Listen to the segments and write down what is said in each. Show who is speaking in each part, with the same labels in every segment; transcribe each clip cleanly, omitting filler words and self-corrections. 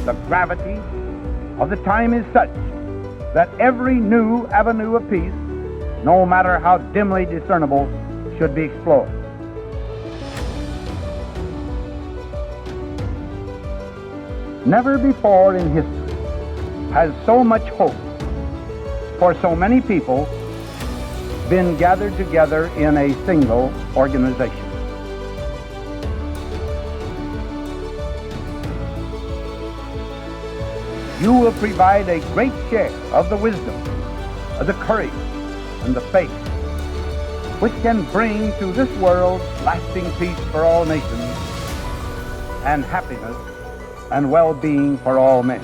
Speaker 1: the gravity of the time is such that every new avenue of peace, no matter how dimly discernible, should be explored. Never before in history has so much hope for so many people been gathered together in a single organization. You will provide a great share of the wisdom, of the courage, and the faith which can bring to this world lasting peace for all nations and happiness and well-being for all men.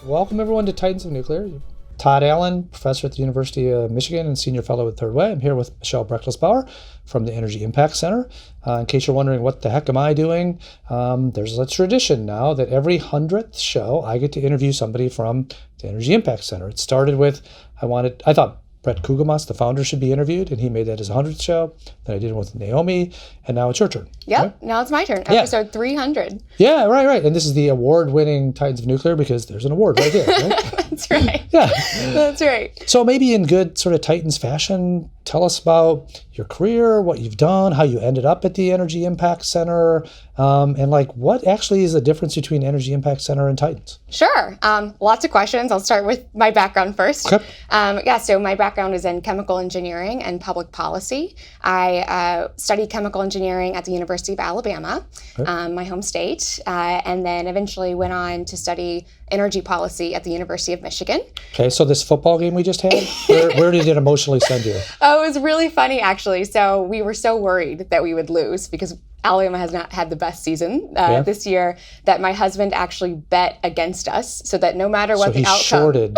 Speaker 2: Welcome everyone to Titans of Nuclear. Todd Allen, professor at the University of Michigan and senior fellow at Third Way. I'm here with Michelle Brechtelsbauer from the Energy Impact Center. In case you're wondering what the heck am I doing, there's a tradition now that every 100th show I get to interview somebody from the Energy Impact Center. It started with, I thought Brett Kugelmas, the founder, should be interviewed, and he made that his 100th show. Then I did it with Naomi, and now it's your turn.
Speaker 3: Yep,
Speaker 2: right?
Speaker 3: Now it's my turn. Episode 300.
Speaker 2: Yeah, right. And this is the award-winning Titans of Nuclear because there's an award right here, right?
Speaker 3: That's right.
Speaker 2: Yeah.
Speaker 3: That's right.
Speaker 2: So maybe in good sort of Titans fashion, tell us about your career, what you've done, how you ended up at the Energy Impact Center, and like what actually is the difference between Energy Impact Center and Titans?
Speaker 3: Sure. Lots of questions. I'll start with my background first.
Speaker 2: Okay.
Speaker 3: So my background is in chemical engineering and public policy. I studied chemical engineering at the University of Alabama, my home state, and then eventually went on to study energy policy at the University of Michigan.
Speaker 2: Okay, so this football game we just had, where did it emotionally send you?
Speaker 3: Oh, it was really funny, actually. So we were so worried that we would lose because Alabama has not had the best season this year, that my husband actually bet against us so that no matter what the outcome,
Speaker 2: shorted.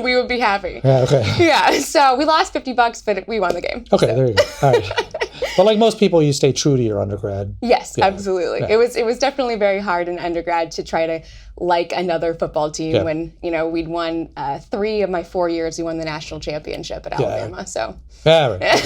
Speaker 3: we would be happy.
Speaker 2: Yeah, okay.
Speaker 3: Yeah, so we lost $50, but we won the game.
Speaker 2: Okay, so. There you go. All right. But like most people, you stay true to your undergrad.
Speaker 3: Yes, absolutely. Yeah. It was definitely very hard in undergrad to try to like another football team when, we'd won 3 of my 4 years. We won the national championship at Alabama. So.
Speaker 2: Yeah, right. Okay.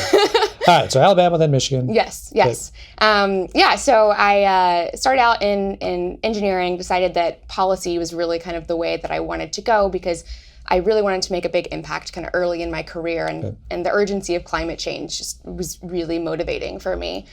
Speaker 2: All right, so Alabama, then Michigan.
Speaker 3: Yes. So I started out in engineering, decided that policy was really kind of the way that I wanted to go because I really wanted to make a big impact kind of early in my career, and the urgency of climate change just was really motivating for me.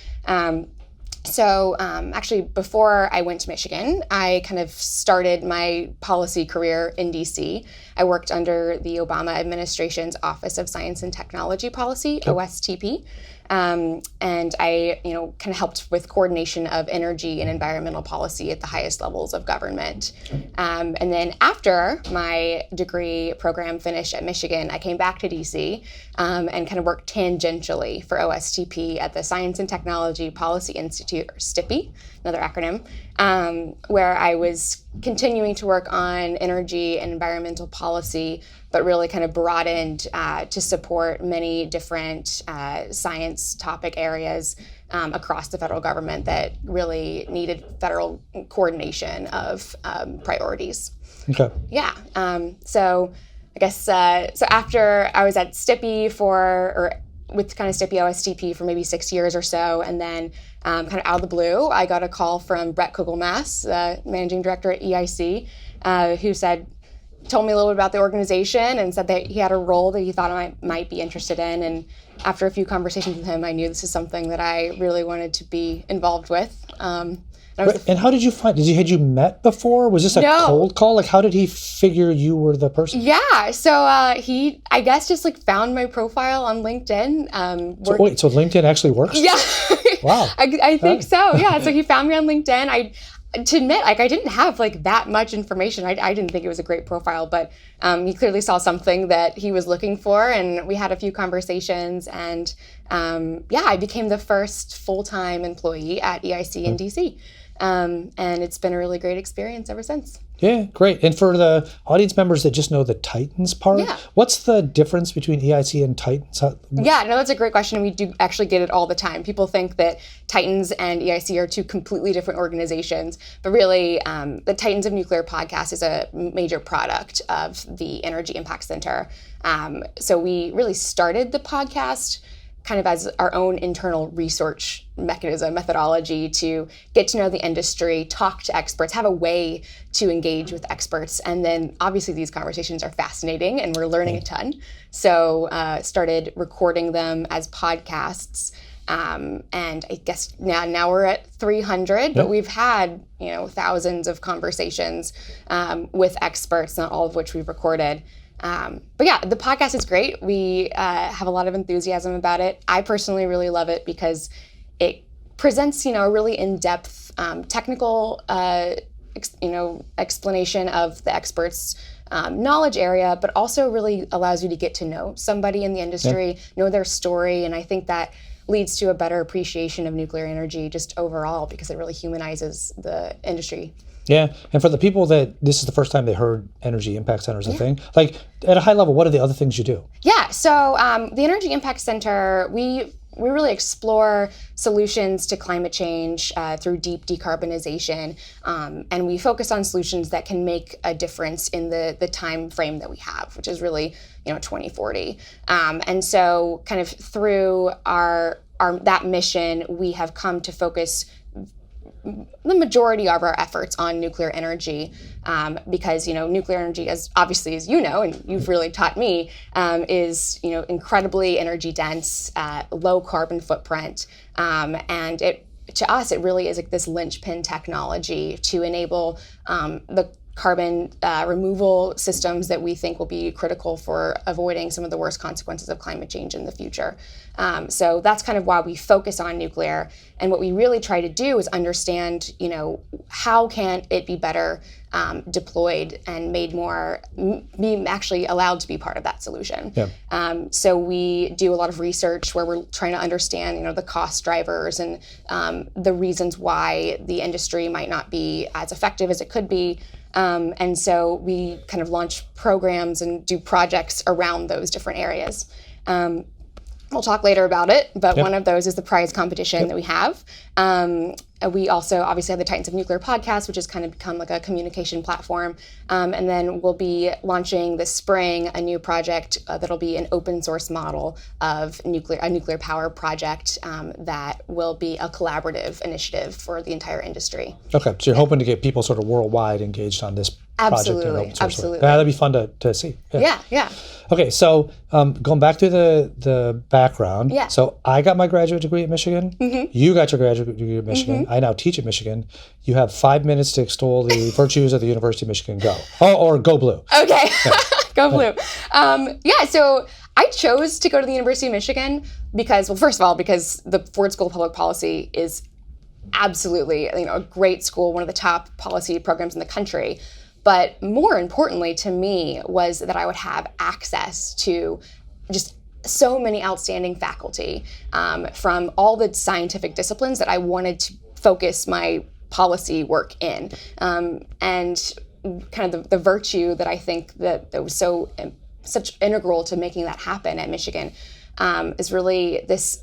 Speaker 3: So actually, before I went to Michigan, I kind of started my policy career in D.C. I worked under the Obama administration's Office of Science and Technology Policy, OSTP. And I, kind of helped with coordination of energy and environmental policy at the highest levels of government. And then after my degree program finished at Michigan, I came back to DC and kind of worked tangentially for OSTP at the Science and Technology Policy Institute, or STIPI, another acronym, where I was continuing to work on energy and environmental policy, but really kind of broadened to support many different science topic areas across the federal government that really needed federal coordination of priorities.
Speaker 2: Okay.
Speaker 3: Yeah. So I guess, so after I was at STIPI with kind of STIPI OSTP for maybe 6 years or so, and then kind of out of the blue, I got a call from Brett Kugelmas, the managing director at EIC, who told me a little bit about the organization and said that he had a role that he thought I might be interested in. And after a few conversations with him, I knew this is something that I really wanted to be involved with.
Speaker 2: And how did you find? Had you met before? Was this a cold call? Like, how did he figure you were the person?
Speaker 3: Yeah, so he, I guess, just found my profile on LinkedIn.
Speaker 2: So LinkedIn actually works?
Speaker 3: Yeah.
Speaker 2: Wow.
Speaker 3: I think so. Yeah. So he found me on LinkedIn. To admit, I didn't have that much information. I didn't think it was a great profile, but he clearly saw something that he was looking for, and we had a few conversations, and I became the first full-time employee at EIC in DC. And it's been a really great experience ever since.
Speaker 2: Yeah, great. And for the audience members that just know the Titans part, what's the difference between EIC and Titans?
Speaker 3: Yeah, no, that's a great question. We do actually get it all the time. People think that Titans and EIC are two completely different organizations, but really the Titans of Nuclear podcast is a major product of the Energy Impact Center. So we really started the podcast kind of as our own internal research methodology to get to know the industry, talk to experts, have a way to engage with experts. And then obviously these conversations are fascinating and we're learning a ton. So started recording them as podcasts. And I guess now we're at 300, but we've had, thousands of conversations with experts, not all of which we've recorded. But yeah, the podcast is great. We have a lot of enthusiasm about it. I personally really love it because it presents, a really in-depth technical, explanation of the experts' knowledge area, but also really allows you to get to know somebody in the industry, know their story, and I think that leads to a better appreciation of nuclear energy just overall because it really humanizes the industry.
Speaker 2: Yeah, and for the people that this is the first time they heard Energy Impact Center as a thing, like at a high level, what are the other things you do?
Speaker 3: Yeah, so the Energy Impact Center, we really explore solutions to climate change through deep decarbonization, and we focus on solutions that can make a difference in the time frame that we have, which is really 2040. And so, kind of through our that mission, we have come to focus the majority of our efforts on nuclear energy because nuclear energy, as obviously as and you've really taught me, is incredibly energy dense, low carbon footprint, and to us it really is like this linchpin technology to enable the carbon removal systems that we think will be critical for avoiding some of the worst consequences of climate change in the future. So that's kind of why we focus on nuclear. And what we really try to do is understand, how can it be better deployed and made more, be actually allowed to be part of that solution. Yeah. So we do a lot of research where we're trying to understand, the cost drivers and the reasons why the industry might not be as effective as it could be. And so we kind of launch programs and do projects around those different areas. We'll talk later about it, but one of those is the prize competition that we have. We also obviously have the Titans of Nuclear podcast, which has kind of become like a communication platform. And then we'll be launching this spring a new project that'll be an open source model of a nuclear power project that will be a collaborative initiative for the entire industry. Okay,
Speaker 2: so you're hoping to get people sort of worldwide engaged on this project.
Speaker 3: Absolutely.
Speaker 2: Yeah, that'd be fun to see.
Speaker 3: Yeah.
Speaker 2: Okay, so going back to the background. Yeah. So I got my graduate degree at Michigan. Mm-hmm. You got your graduate degree at Michigan. Mm-hmm. I now teach at Michigan. You have 5 minutes to extol the virtues of the University of Michigan. Go. Or go blue.
Speaker 3: Okay. Yeah. Go blue. So I chose to go to the University of Michigan because, well, first of all, because the Ford School of Public Policy is absolutely, a great school, one of the top policy programs in the country. But more importantly to me was that I would have access to just so many outstanding faculty from all the scientific disciplines that I wanted to focus my policy work in. And kind of the virtue that I think that was such integral to making that happen at Michigan is really this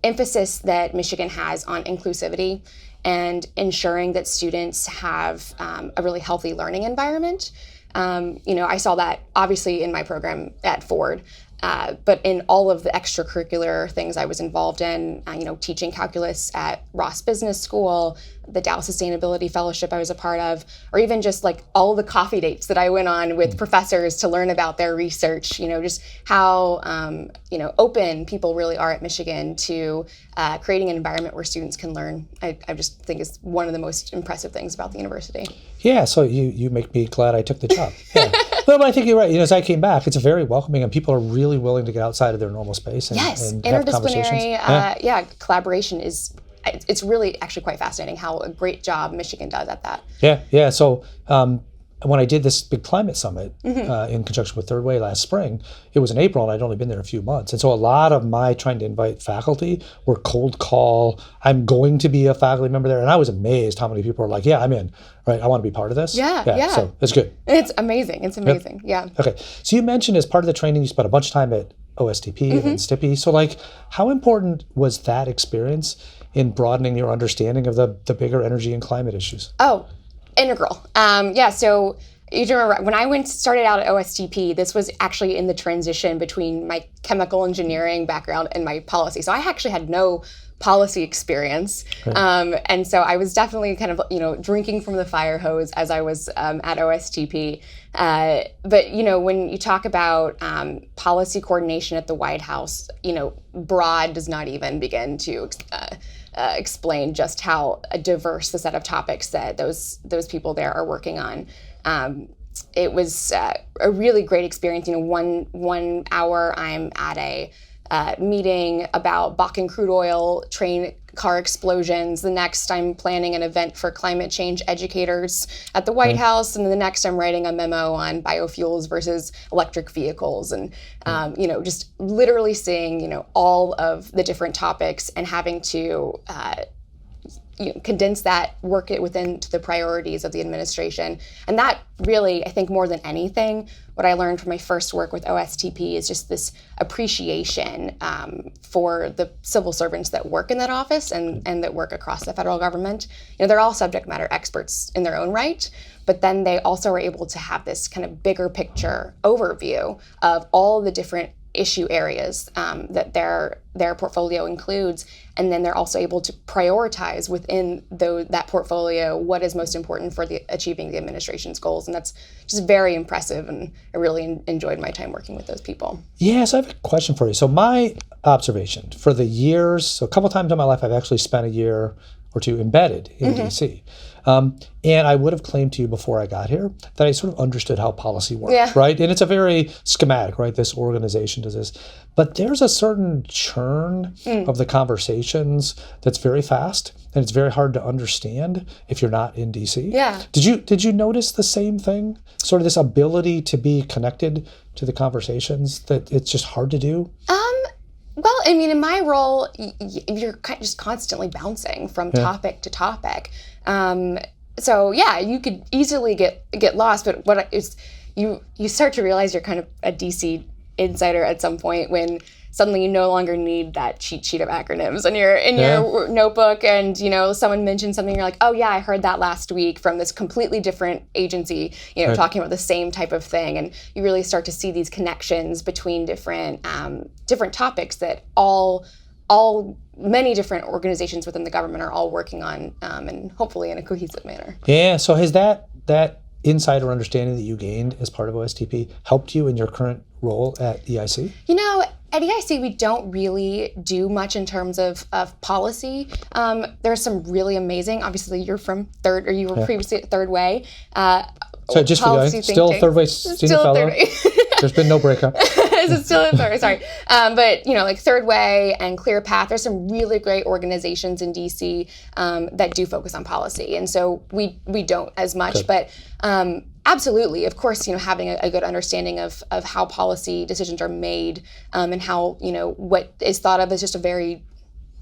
Speaker 3: emphasis that Michigan has on inclusivity and ensuring that students have a really healthy learning environment. I saw that obviously in my program at Ford, but in all of the extracurricular things I was involved in, teaching calculus at Ross Business School, the Dow Sustainability Fellowship I was a part of, or even just like all the coffee dates that I went on with professors to learn about their research, just how, open people really are at Michigan to creating an environment where students can learn. I just think is one of the most impressive things about the university.
Speaker 2: Yeah, so you make me glad I took the job. Yeah. But I think you're right. As I came back, it's very welcoming, and people are really willing to get outside of their normal space and, and have conversations.
Speaker 3: Interdisciplinary, collaboration it's really actually quite fascinating how a great job Michigan does at that.
Speaker 2: Yeah. So when I did this big climate summit in conjunction with Third Way last spring, it was in April and I'd only been there a few months. And so a lot of my trying to invite faculty were cold call, I'm going to be a faculty member there. And I was amazed how many people were like, yeah, I'm in, right? I want to be part of this.
Speaker 3: Yeah.
Speaker 2: So it's good.
Speaker 3: It's amazing. Yep. Yeah.
Speaker 2: Okay. So you mentioned as part of the training, you spent a bunch of time at OSTP and then STIPI. So how important was that experience in broadening your understanding of the bigger energy and climate issues?
Speaker 3: Oh, integral. So You do remember when I started out at OSTP, this was actually in the transition between my chemical engineering background and my policy. So I actually had no policy experience. Right. And so I was definitely kind of, drinking from the fire hose as I was at OSTP. But, when you talk about policy coordination at the White House, broad does not even begin to explain just how diverse the set of topics that those people there are working on. It was a really great experience. 1 hour I'm at a meeting about Bakken crude oil train car explosions. The next I'm planning an event for climate change educators at the White House. And the next I'm writing a memo on biofuels versus electric vehicles. And, just literally seeing, all of the different topics and having to condense that, work it within the priorities of the administration. And that really, I think more than anything, what I learned from my first work with OSTP is just this appreciation for the civil servants that work in that office and that work across the federal government. They're all subject matter experts in their own right, but then they also are able to have this kind of bigger picture overview of all the different issue areas that their portfolio includes, and then they're also able to prioritize within that portfolio what is most important for achieving the administration's goals, and that's just very impressive, and I really enjoyed my time working with those people.
Speaker 2: Yes, I have a question for you. So my observation for the years, so a couple times in my life I've actually spent a year or two embedded in DC. And I would have claimed to you before I got here that I sort of understood how policy works, right? And it's a very schematic, right? This organization does this. But there's a certain churn of the conversations that's very fast, and it's very hard to understand if you're not in DC.
Speaker 3: Yeah.
Speaker 2: Did you notice the same thing? Sort of this ability to be connected to the conversations that it's just hard to do?
Speaker 3: Well, I mean, in my role, you're just constantly bouncing from topic to topic. So yeah, you could easily get lost. But what is you start to realize you're kind of a DC insider at some point when suddenly you no longer need that cheat sheet of acronyms in your notebook, and someone mentioned something, you're like, oh yeah, I heard that last week from this completely different agency, talking about the same type of thing, and you really start to see these connections between different topics that many different organizations within the government are all working on, and hopefully in a cohesive manner.
Speaker 2: Yeah. So has that insider understanding that you gained as part of OSTP helped you in your current role at EIC?
Speaker 3: At EIC, we don't really do much in terms of policy. There's some really amazing, obviously you're from you were previously at Third Way.
Speaker 2: So just for you, still Third Way senior fellow? Third Way. There's been no breakup.
Speaker 3: It's still in Third Way, sorry. But, like Third Way and Clear Path, there's some really great organizations in DC that do focus on policy. And so we don't as much, but absolutely, of course, having a good understanding of how policy decisions are made, and how, what is thought of as just a very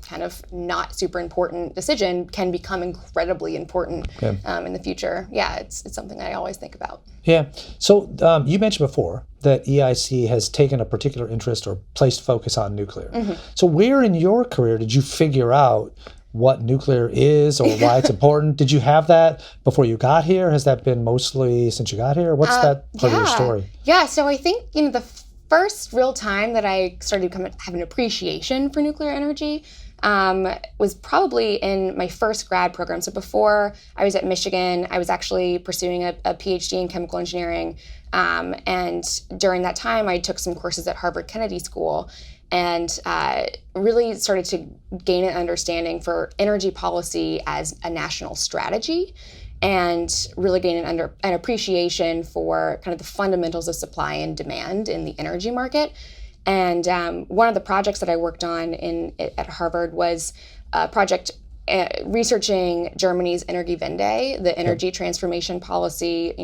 Speaker 3: kind of not super important decision can become incredibly important in the future. Yeah, it's something that I always think about.
Speaker 2: Yeah. So you mentioned before that EIC has taken a particular interest or placed focus on nuclear. Mm-hmm. So where in your career did you figure out what nuclear is or why it's important? Did you have that before you got here? Has that been mostly since you got here? What's that part of your story?
Speaker 3: Yeah, so I think the first real time that I started to have an appreciation for nuclear energy was probably in my first grad program. So before I was at Michigan, I was actually pursuing a PhD in chemical engineering. And during that time, I took some courses at Harvard Kennedy School and really started to gain an understanding for energy policy as a national strategy, and really gain an appreciation for kind of the fundamentals of supply and demand in the energy market. And one of the projects that I worked on at Harvard was a project researching Germany's Energiewende, the energy transformation policy,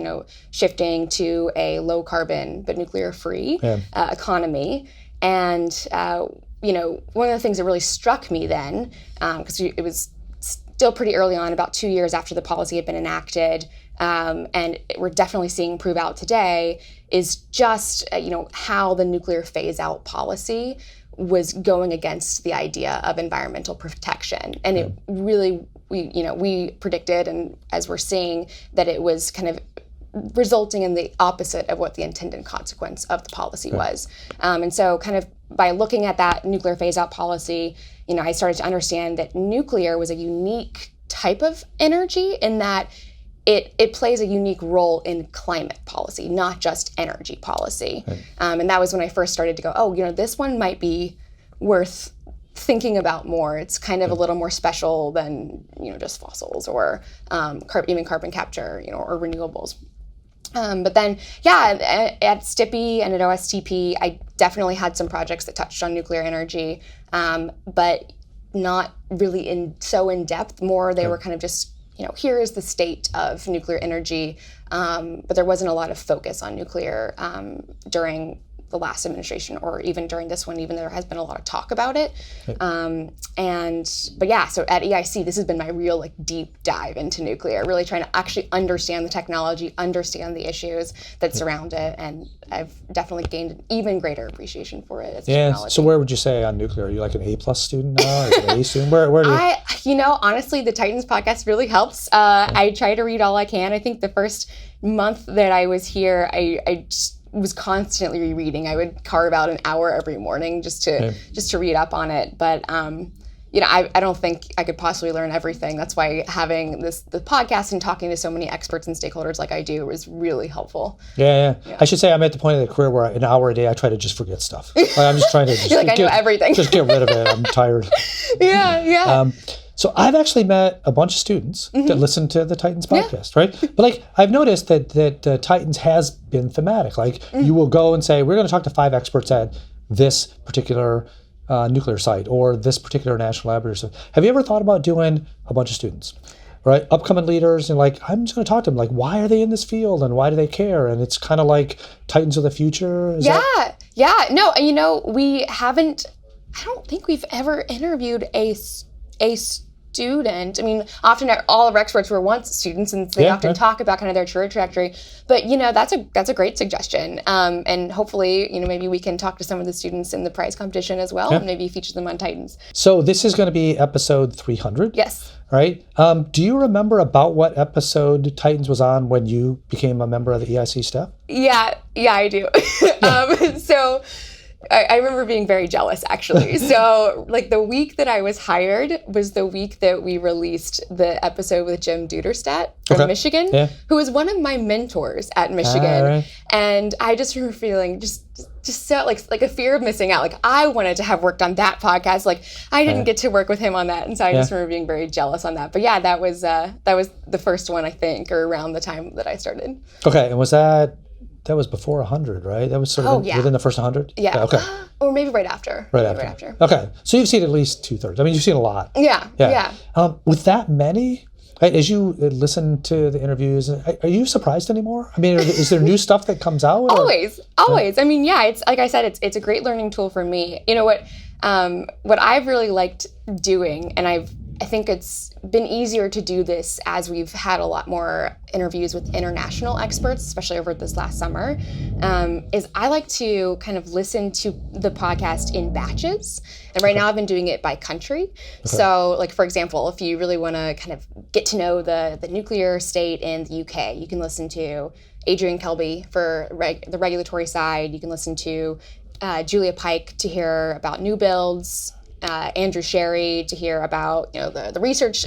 Speaker 3: shifting to a low carbon but nuclear free economy. And one of the things that really struck me then, because it was still pretty early on, about 2 years after the policy had been enacted, and we're definitely seeing prove out today, is just how the nuclear phase out policy was going against the idea of environmental protection. And it really, we predicted, and as we're seeing, that it was kind of resulting in the opposite of what the intended consequence of the policy was. And so kind of by looking at that nuclear phase-out policy, I started to understand that nuclear was a unique type of energy in that it plays a unique role in climate policy, not just energy policy. Right. And that was when I first started to go, this one might be worth thinking about more. It's kind of a little more special than, just fossils or even carbon capture, or renewables. But then, at STIPI and at OSTP, I definitely had some projects that touched on nuclear energy, but not really so in depth. More, they were kind of just, here is the state of nuclear energy, but there wasn't a lot of focus on nuclear during the last administration or even during this one, even though there has been a lot of talk about it. So at EIC, this has been my real deep dive into nuclear, really trying to actually understand the technology, understand the issues that surround it, and I've definitely gained an even greater appreciation for it as a technology.
Speaker 2: So where would you say on nuclear? Are you like an A+ student now, or an A student? Where do you?
Speaker 3: Honestly, the Titans podcast really helps. I try to read all I can. I think the first month that I was here, I just was constantly rereading. I would carve out an hour every morning just to read up on it. But I don't think I could possibly learn everything. That's why having the podcast and talking to so many experts and stakeholders like I do was really helpful.
Speaker 2: Yeah. I should say I'm at the point of the career where an hour a day I try to just forget stuff. I'm just trying to
Speaker 3: I know everything.
Speaker 2: Just get rid of it. I'm tired.
Speaker 3: Yeah.
Speaker 2: So I've actually met a bunch of students that listen to the Titans podcast, right? But I've noticed that Titans has been thematic. You will go and say, we're going to talk to 5 experts at this particular nuclear site or this particular national laboratory. So have you ever thought about doing a bunch of students, right? Upcoming leaders, and I'm just going to talk to them. Why are they in this field and why do they care? And it's kind of like Titans of the future.
Speaker 3: No, we haven't. I don't think we've ever interviewed a student. I mean, often all of our experts were once students, and they often talk about kind of their career trajectory. But that's a great suggestion. And hopefully, maybe we can talk to some of the students in the prize competition as well, and maybe feature them on Titans.
Speaker 2: So this is going to be episode 300.
Speaker 3: Yes.
Speaker 2: Right. Do you remember about what episode Titans was on when you became a member of the EIC staff?
Speaker 3: Yeah, I do. So I remember being very jealous, actually. So, the week that I was hired was the week that we released the episode with Jim Duderstadt from Michigan, who was one of my mentors at Michigan. Right. And I just remember feeling just so like a fear of missing out. I wanted to have worked on that podcast. I didn't get to work with him on that, and so I just remember being very jealous on that. But that was the first one, I think, or around the time that I started.
Speaker 2: Okay, and was that? That was before 100, right? That was sort of within the first 100?
Speaker 3: Yeah.
Speaker 2: Okay.
Speaker 3: Or maybe right after.
Speaker 2: Right after. Okay. So you've seen at least 2/3. I mean, you've seen a lot.
Speaker 3: Yeah.
Speaker 2: With that many, right, as you listen to the interviews, are you surprised anymore? I mean, is there new stuff that comes out?
Speaker 3: Always. I mean, it's like I said, it's a great learning tool for me. You know what I've really liked doing, and I think it's been easier to do this as we've had a lot more interviews with international experts, especially over this last summer, is I like to kind of listen to the podcast in batches. And right now I've been doing it by country. Okay. So for example, if you really want to kind of get to know the nuclear state in the UK, you can listen to Adrian Kelby for the regulatory side. You can listen to Julia Pike to hear about new builds, Andrew Sherry to hear about the research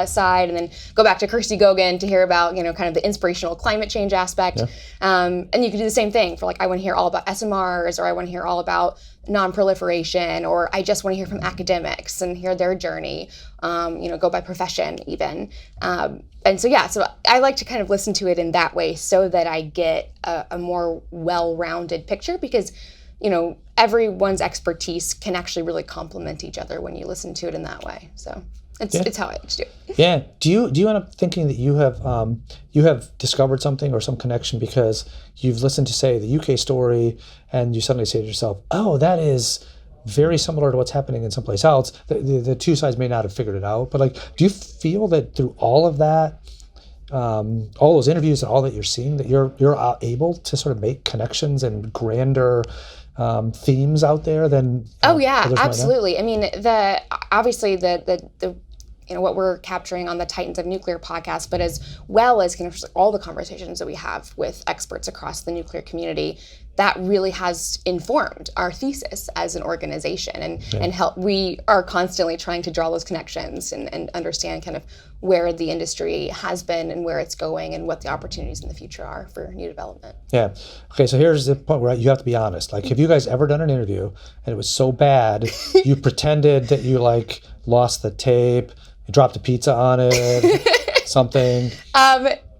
Speaker 3: side, and then go back to Kirsty Gogan to hear about kind of the inspirational climate change aspect. And you can do the same thing for I want to hear all about SMRs, or I want to hear all about non-proliferation, or I just want to hear from academics and hear their journey. Go by profession even. And so I like to kind of listen to it in that way so that I get a more well-rounded picture, because everyone's expertise can actually really complement each other when you listen to it in that way. So it's how I like to do it.
Speaker 2: Yeah. Do you end up thinking that you have discovered something or some connection because you've listened to, say, the UK story, and you suddenly say to yourself, oh, that is very similar to what's happening in someplace else. The two sides may not have figured it out, but do you feel that through all of that, all those interviews and all that you're seeing, that you're able to sort of make connections and grander themes out there than
Speaker 3: absolutely. I mean, obviously the what we're capturing on the Titans of Nuclear podcast, but as well as kind of all the conversations that we have with experts across the nuclear community, that really has informed our thesis as an organization, and help. We are constantly trying to draw those connections and understand kind of where the industry has been and where it's going and what the opportunities in the future are for new development.
Speaker 2: Yeah. Okay, so here's the point where you have to be honest. Like, have you guys ever done an interview and it was so bad you pretended that you like lost the tape, you dropped a pizza on it, something?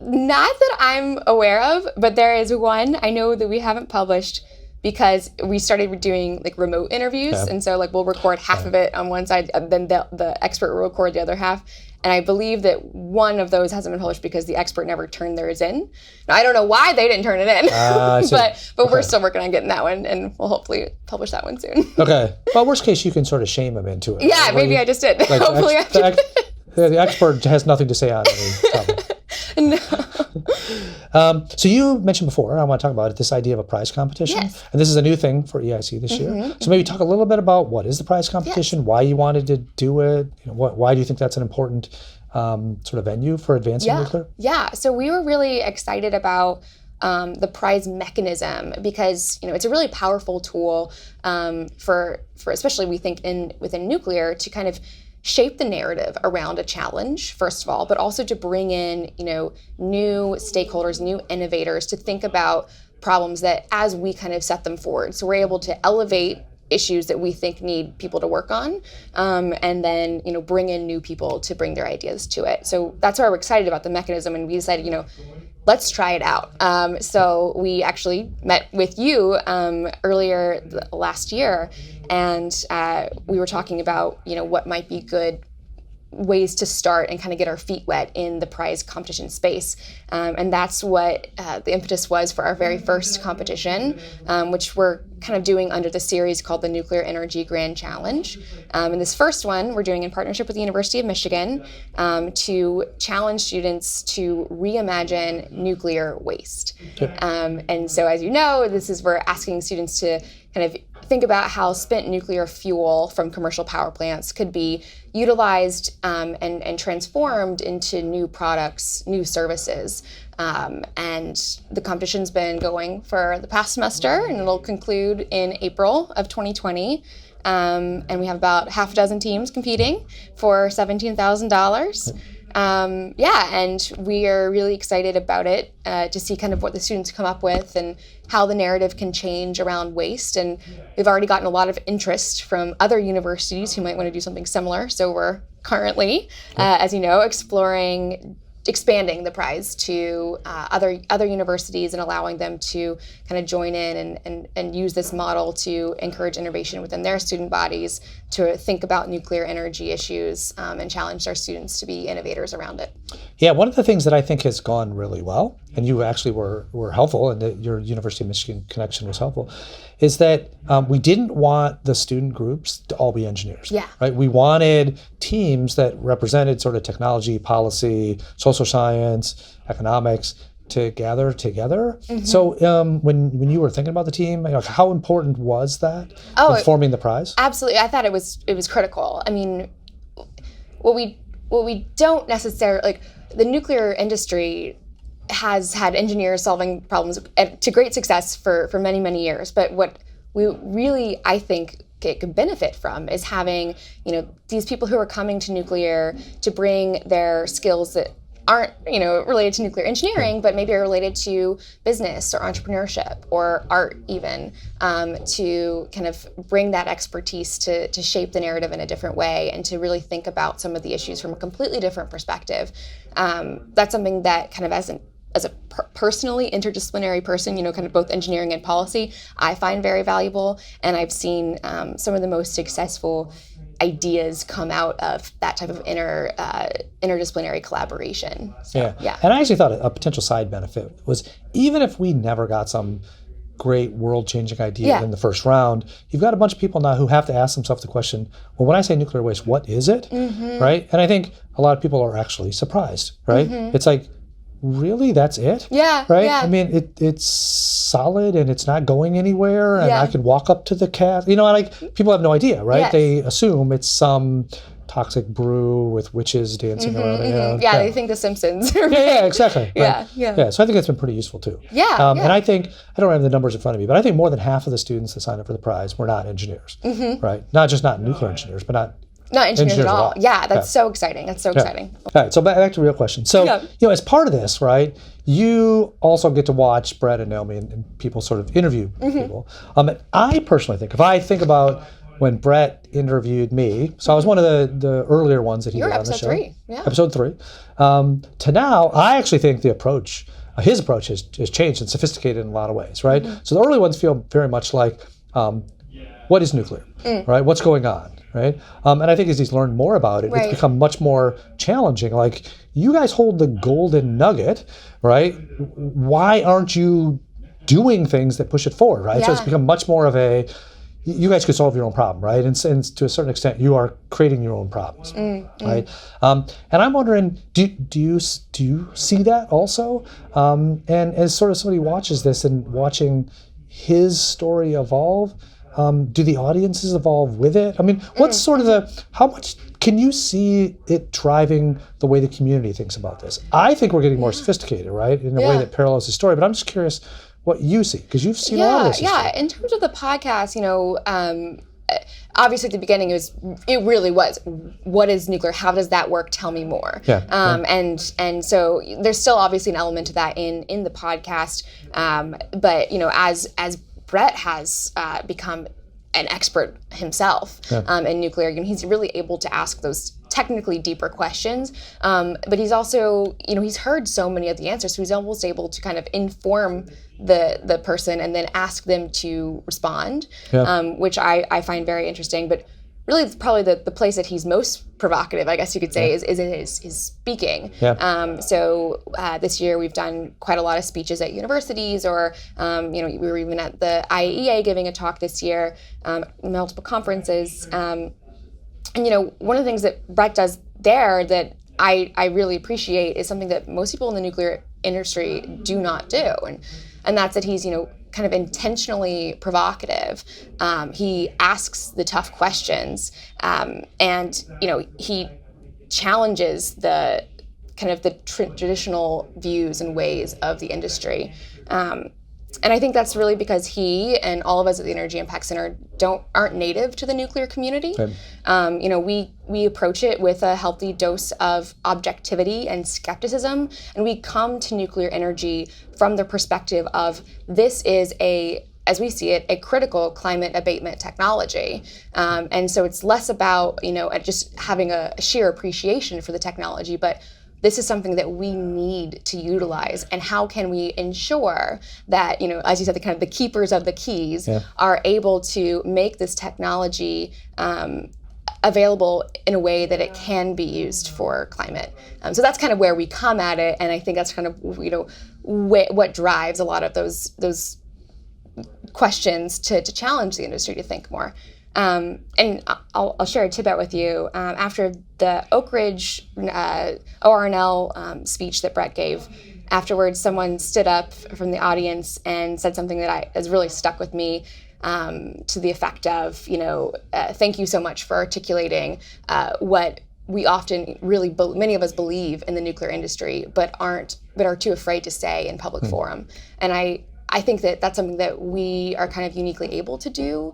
Speaker 3: Not that I'm aware of, but there is one I know that we haven't published because we started doing like remote interviews. Yeah. And so like we'll record half of it on one side, and then the expert will record the other half. And I believe that one of those hasn't been published because the expert never turned theirs in. Now, I don't know why they didn't turn it in, but we're still working on getting that one, and we'll hopefully publish that one soon. Okay.
Speaker 2: Well, worst case, you can sort of shame them into it.
Speaker 3: Yeah, right? Maybe I just did.
Speaker 2: Like
Speaker 3: hopefully
Speaker 2: the expert has nothing to say on any topic.
Speaker 3: No.
Speaker 2: So you mentioned before, I want to talk about it, this idea of a prize competition.
Speaker 3: Yes.
Speaker 2: And this is a new thing for EIC this year. So maybe talk a little bit about what is the prize competition, why you wanted to do it, why do you think that's an important sort of venue for advancing nuclear?
Speaker 3: Yeah, so we were really excited about the prize mechanism because it's a really powerful tool for especially we think within nuclear to kind of shape the narrative around a challenge, first of all, but also to bring in, new stakeholders, new innovators to think about problems that as we kind of set them forward. So we're able to elevate issues that we think need people to work on, and then, bring in new people to bring their ideas to it. So that's why we're excited about the mechanism, and we decided, let's try it out. So we actually met with you earlier last year, and we were talking about, what might be good ways to start and kind of get our feet wet in the prize competition space. And that's what the impetus was for our very first competition, which we're kind of doing under the series called the Nuclear Energy Grand Challenge. And this first one we're doing in partnership with the University of Michigan to challenge students to reimagine nuclear waste. And so as you know, we're asking students to kind of think about how spent nuclear fuel from commercial power plants could be utilized and transformed into new products, new services. And the competition's been going for the past semester, and it'll conclude in April of 2020. And we have about half a dozen teams competing for $17,000. And we are really excited about it to see kind of what the students come up with and how the narrative can change around waste. And we've already gotten a lot of interest from other universities who might want to do something similar. So we're currently, as you know, expanding the prize to other universities and allowing them to kind of join in and use this model to encourage innovation within their student bodies to think about nuclear energy issues and challenge our students to be innovators around it.
Speaker 2: Yeah, one of the things that I think has gone really well, and you actually were helpful, and your University of Michigan connection was helpful, is that we didn't want the student groups to all be engineers.
Speaker 3: Yeah.
Speaker 2: Right? We wanted teams that represented sort of technology, policy, social science, economics to gather together. So when you were thinking about the team, how important was that in forming the prize?
Speaker 3: Absolutely. I thought it was critical. I mean, what we don't necessarily, like, the nuclear industry has had engineers solving problems to great success for many, many years. But what we really, I think, it could benefit from is having, these people who are coming to nuclear to bring their skills that aren't, related to nuclear engineering, but maybe are related to business or entrepreneurship or art even, to kind of bring that expertise to shape the narrative in a different way and to really think about some of the issues from a completely different perspective. That's something that kind of as a personally interdisciplinary person, kind of both engineering and policy, I find very valuable. And I've seen some of the most successful ideas come out of that type of interdisciplinary collaboration. So, yeah.
Speaker 2: And I actually thought a potential side benefit was, even if we never got some great world-changing idea in the first round, you've got a bunch of people now who have to ask themselves the question, well, when I say nuclear waste, what is it? Right? And I think a lot of people are actually surprised, right? It's like, really, that's it?
Speaker 3: Yeah.
Speaker 2: Right?
Speaker 3: Yeah.
Speaker 2: I mean, it's solid and it's not going anywhere, and I could walk up to the cat. Like, people have no idea, right?
Speaker 3: Yes.
Speaker 2: They assume it's some toxic brew with witches dancing around it.
Speaker 3: Yeah, they think The Simpsons.
Speaker 2: Yeah, exactly.
Speaker 3: Yeah,
Speaker 2: right.
Speaker 3: yeah.
Speaker 2: So I think that's been pretty useful too.
Speaker 3: Yeah,
Speaker 2: And I think, I don't have the numbers in front of me, but I think more than half of the students that signed up for the prize were not engineers, right? Not nuclear engineers, but not
Speaker 3: engineers at all. Yeah, that's so exciting. That's so exciting.
Speaker 2: All right, so back to the real question. So, as part of this, right, you also get to watch Brett and Naomi and people sort of interview people. And I personally think, if I think about when Brett interviewed me, so I was one of the earlier ones that he did on the show. Episode 3. To now, I actually think the approach, his approach has changed and sophisticated in a lot of ways, right? So the early ones feel very much like, what is nuclear, right? What's going on? Right, and I think as he's learned more about it, it's become much more challenging. Like, you guys hold the golden nugget, right? Why aren't you doing things that push it forward, right? So it's become much more of a, you guys could solve your own problem, right? And to a certain extent, you are creating your own problems, right? And I'm wondering, do you see that also? And as sort of somebody watches this and watching his story evolve, do the audiences evolve with it? I mean, what's sort of how much can you see it driving the way the community thinks about this? I think we're getting more sophisticated, right, in a way that parallels the story, but I'm just curious what you see, because you've seen a lot of this.
Speaker 3: Yeah, in terms of the podcast, obviously at the beginning it really was, what is nuclear? How does that work? Tell me more. And so there's still obviously an element to that in the podcast. But as Brett has become an expert himself in nuclear, he's really able to ask those technically deeper questions. But he's also, he's heard so many of the answers, so he's almost able to kind of inform the person and then ask them to respond, which I find very interesting. But really, probably the place that he's most provocative, I guess you could say, is in his speaking. So this year we've done quite a lot of speeches at universities, or we were even at the IAEA giving a talk this year, multiple conferences. And one of the things that Brett does there that I really appreciate is something that most people in the nuclear industry do not do, and that's that he's kind of intentionally provocative. He asks the tough questions, and he challenges the kind of the traditional views and ways of the industry. And I think that's really because he and all of us at the Energy Impact Center aren't native to the nuclear community. We approach it with a healthy dose of objectivity and skepticism, and we come to nuclear energy from the perspective of this is as we see it, a critical climate abatement technology. And so it's less about just having a sheer appreciation for the technology, but this is something that we need to utilize, and how can we ensure that, as you said, the keepers of the keys are able to make this technology available in a way that it can be used for climate. So that's kind of where we come at it, and I think that's kind of what drives a lot of those questions to challenge the industry to think more. And I'll share a tidbit with you. After the Oak Ridge ORNL speech that Brett gave, afterwards someone stood up from the audience and said something that has really stuck with me, to the effect of, thank you so much for articulating what we often really, many of us believe in the nuclear industry, but are too afraid to say in public forum. And I think that that's something that we are kind of uniquely able to do,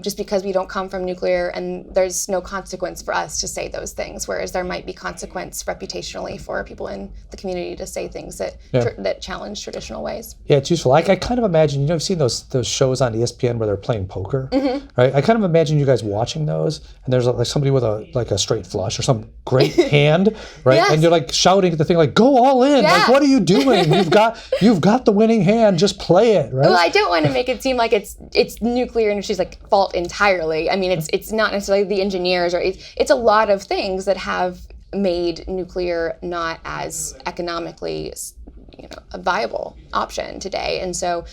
Speaker 3: just because we don't come from nuclear, and there's no consequence for us to say those things, whereas there might be consequence reputationally for people in the community to say things that challenge traditional ways. Yeah,
Speaker 2: it's useful. I kind of imagine, I've seen those shows on ESPN where they're playing poker, right? I kind of imagine you guys watching those, and there's like somebody with a straight flush or some great hand, right? Yes. And you're like shouting at the thing, like, go all in, like, what are you doing? You've got the winning hand, just play it, right?
Speaker 3: Well, I don't want to make it seem like it's nuclear industry's fault entirely. I mean, it's not necessarily the engineers, or it's a lot of things that have made nuclear not as economically a viable option today. And so,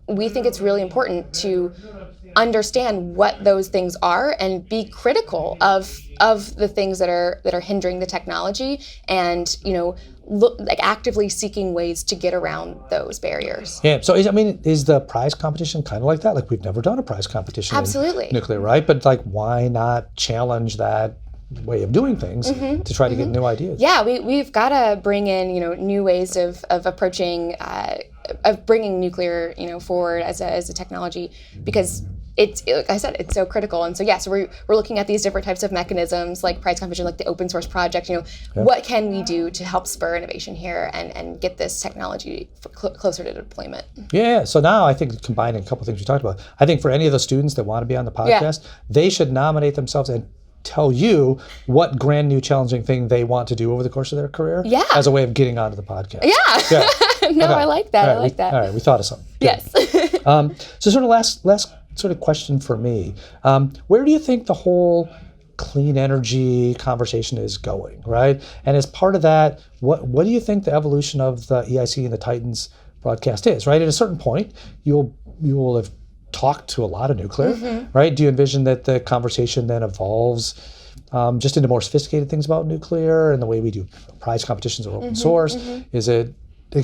Speaker 3: we think it's really important to understand what those things are and be critical of the things that are hindering the technology, and actively seeking ways to get around those barriers.
Speaker 2: Yeah. So is the prize competition kind of like that? Like, we've never done a prize competition
Speaker 3: Absolutely.
Speaker 2: in nuclear, right? But why not challenge that way of doing things to try to get new ideas.
Speaker 3: Yeah, we've got to bring in, new ways of approaching, of bringing nuclear, forward as a technology, because it's, like I said, it's so critical. And so, so we're looking at these different types of mechanisms, like prize competition, like the open source project. What can we do to help spur innovation here and get this technology closer to deployment?
Speaker 2: Yeah. So now I think combining a couple of things we talked about, I think for any of the students that want to be on the podcast, they should nominate themselves and tell you what grand new challenging thing they want to do over the course of their career as a way of getting onto the podcast.
Speaker 3: No, okay. I like that.
Speaker 2: Right.
Speaker 3: I like that.
Speaker 2: All right. We thought of something. Good.
Speaker 3: Yes.
Speaker 2: So sort of last sort of question for me, where do you think the whole clean energy conversation is going, right? And as part of that, what do you think the evolution of the EIC and the Titans broadcast is, right? At a certain point, you will have talked to a lot of nuclear, right? Do you envision that the conversation then evolves just into more sophisticated things about nuclear and the way we do prize competitions or open source? Is it,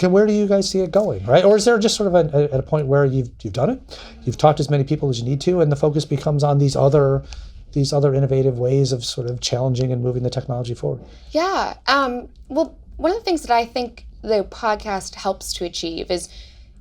Speaker 2: where do you guys see it going, right? Or is there just sort of at a point where you've done it, you've talked to as many people as you need to, and the focus becomes on these other innovative ways of sort of challenging and moving the technology forward?
Speaker 3: Yeah. Well, one of the things that I think the podcast helps to achieve is,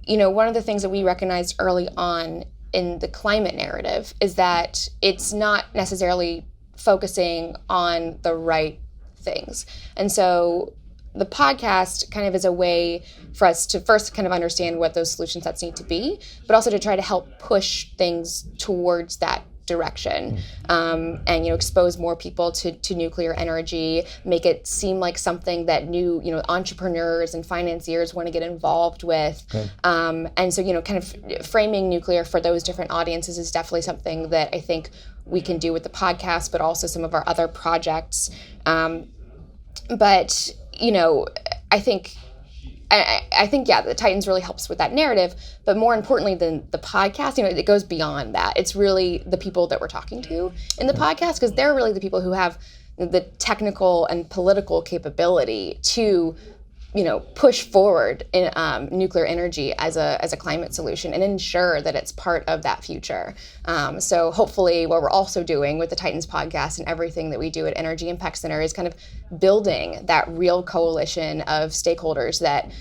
Speaker 3: one of the things that we recognized early on in the climate narrative is that it's not necessarily focusing on the right things. And so the podcast kind of is a way for us to first kind of understand what those solution sets need to be, but also to try to help push things towards that direction, and expose more people to nuclear energy, make it seem like something that new entrepreneurs and financiers want to get involved with, and so kind of framing nuclear for those different audiences is definitely something that I think we can do with the podcast, but also some of our other projects. But I think the Titans really helps with that narrative, but more importantly than the podcast, it goes beyond that. It's really the people that we're talking to in the podcast, because they're really the people who have the technical and political capability to push forward in nuclear energy as a climate solution and ensure that it's part of that future. So hopefully what we're also doing with the Titans podcast and everything that we do at Energy Impact Center is kind of building that real coalition of stakeholders that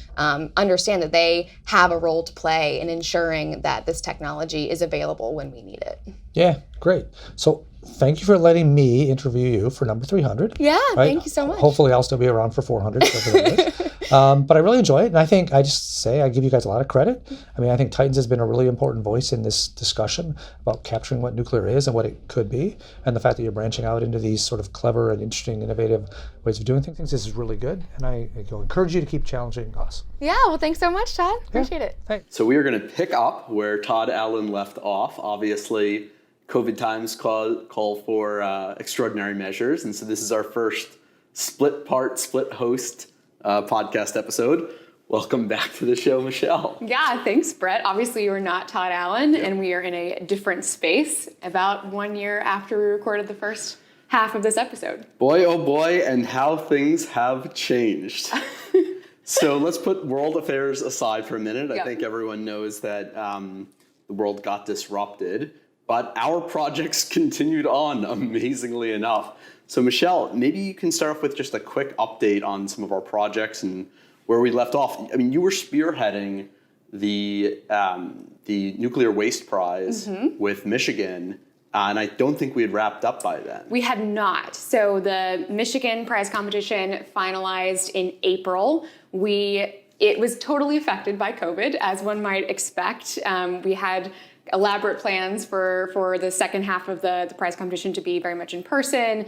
Speaker 3: understand that they have a role to play in ensuring that this technology is available when we need it.
Speaker 2: Yeah, great. So thank you for letting me interview you for number 300.
Speaker 3: Yeah,
Speaker 2: right?
Speaker 3: Thank you so much.
Speaker 2: Hopefully I'll still be around for 400. But I really enjoy it. And I think I give you guys a lot of credit. I mean, I think Titans has been a really important voice in this discussion about capturing what nuclear is and what it could be. And the fact that you're branching out into these sort of clever and interesting, innovative ways of doing things is really good. And I encourage you to keep challenging us.
Speaker 3: Yeah, well, thanks so much, Todd. Appreciate it.
Speaker 2: Thanks.
Speaker 4: So we are going to pick up where Todd Allen left off. Obviously, COVID times call for extraordinary measures. And so this is our first split host podcast episode. Welcome back to the show, Michelle.
Speaker 5: Yeah, thanks, Brett. Obviously, you're not Todd Allen, and we are in a different space about 1 year after we recorded the first half of this episode.
Speaker 4: Boy, oh boy, and how things have changed. So let's put world affairs aside for a minute. I think everyone knows that the world got disrupted, but our projects continued on, amazingly enough. So Michelle, maybe you can start off with just a quick update on some of our projects and where we left off. I mean, you were spearheading the Nuclear Waste Prize with Michigan, and I don't think we had wrapped up by then.
Speaker 5: We had not. So the Michigan prize competition finalized in April. It was totally affected by COVID, as one might expect. We had elaborate plans for the second half of the prize competition to be very much in person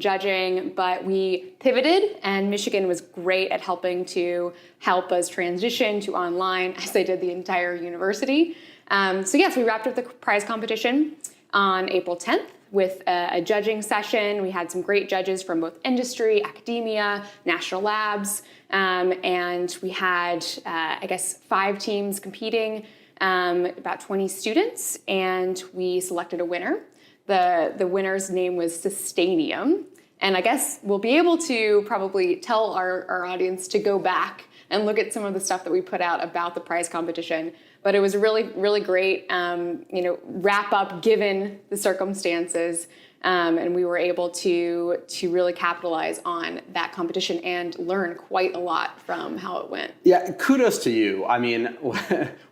Speaker 5: judging, but we pivoted, and Michigan was great at helping us transition to online, as they did the entire university. So yes, we wrapped up the prize competition on April 10th with a judging session. We had some great judges from both industry, academia, national labs, and we had, 5 teams competing, about 20 students, and we selected a winner. The winner's name was Sustainium, and I guess we'll be able to probably tell our audience to go back and look at some of the stuff that we put out about the prize competition. But it was a really, really great, wrap up given the circumstances. And we were able to really capitalize on that competition and learn quite a lot from how it went.
Speaker 4: Yeah, kudos to you. I mean,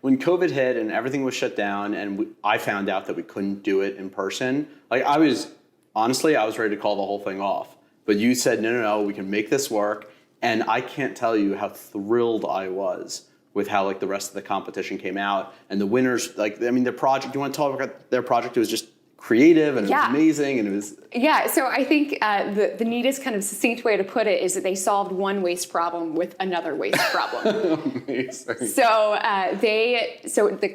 Speaker 4: when COVID hit and everything was shut down and I found out that we couldn't do it in person, like I was ready to call the whole thing off. But you said, no, we can make this work. And I can't tell you how thrilled I was with how like the rest of the competition came out and the winners, like, I mean, their project, you want to talk about their project? It was just creative and it was amazing and it was...
Speaker 5: Yeah, so I think the neatest kind of succinct way to put it is that they solved one waste problem with another waste problem.
Speaker 4: Amazing.
Speaker 5: So